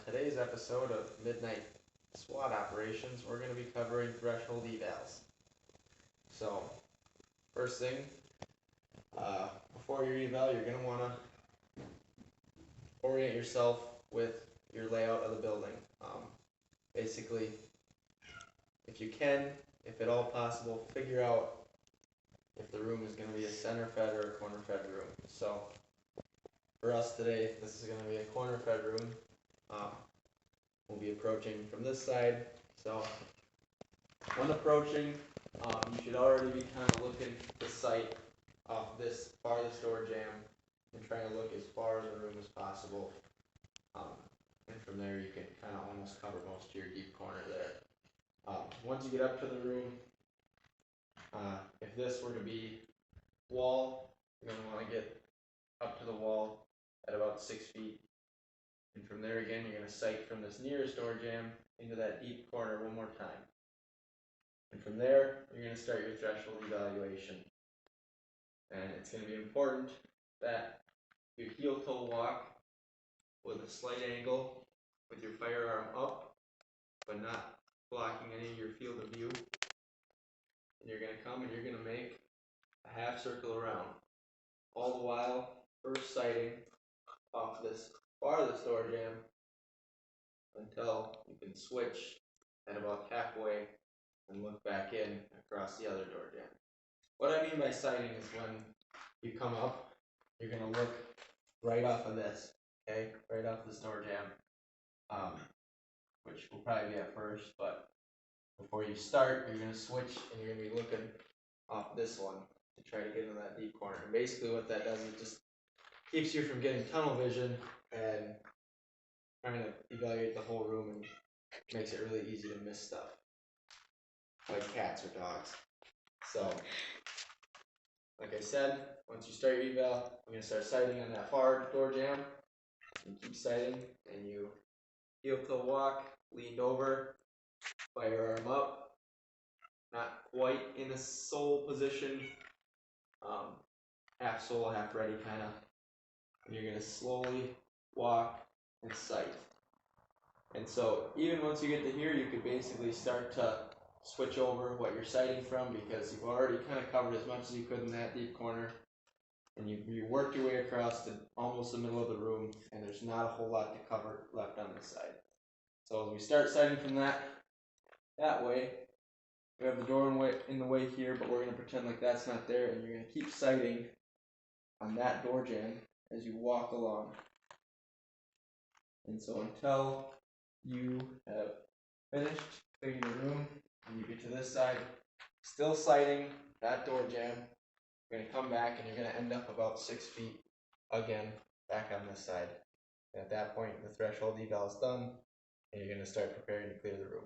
today's episode of Midnight SWAT Operations, we're going to be covering threshold evals. So, first thing, before your eval, you're going to want to orient yourself with your layout of the building. Basically, if you can, if at all possible, figure out if the room is going to be a center fed or a corner fed room. So, for us today, this is going to be a corner fed room. We'll be approaching from this side. So, when approaching, you should already be kind of looking the site off this farthest door jamb and trying to look as far in the room as possible. And from there, you can kind of almost cover most of your deep corner there. Once you get up to the room, if this were to be wall, you're going to want to get up to the wall at about 6 feet. And from there again, you're going to sight from this nearest door jamb into that deep corner one more time. And from there, you're going to start your threshold evaluation. And it's going to be important that you heel-toe walk with a slight angle with your firearm up, but not blocking any of your field of view. And you're going to come and you're going to make a half circle around. All the while, first sighting off this farthest door jamb until you can switch at about halfway and look back in across the other door jamb. What I mean by sighting is when you come up, you're going to look right off of this, okay? Right off this door jamb, which will probably be at first, but before you start, you're going to switch and you're going to be looking off this one to try to get into that deep corner. And basically what that does is it just keeps you from getting tunnel vision and trying to evaluate the whole room, and makes it really easy to miss stuff, like cats or dogs. So, like I said, once you start your eval, I'm going to start sighting on that far door jamb. You keep sighting, and you heel-toe walk, leaned over, firearm up, not quite in a sole position, half sole, half ready kind of. And you're going to slowly walk and sight. And so even once you get to here, you could basically start to switch over what you're sighting from, because you've already kind of covered as much as you could in that deep corner. And you worked your way across to almost the middle of the room, and there's not a whole lot to cover left on this side. So as we start sighting from that way, we have the door in the way here, but we're going to pretend like that's not there, and you're going to keep sighting on that door jamb as you walk along. And so until you have finished clearing the room and you get to this side, still sighting that door jamb, you're going to come back and you're going to end up about 6 feet again back on this side. And at that point, the threshold eval is done, and you're going to start preparing to clear the room.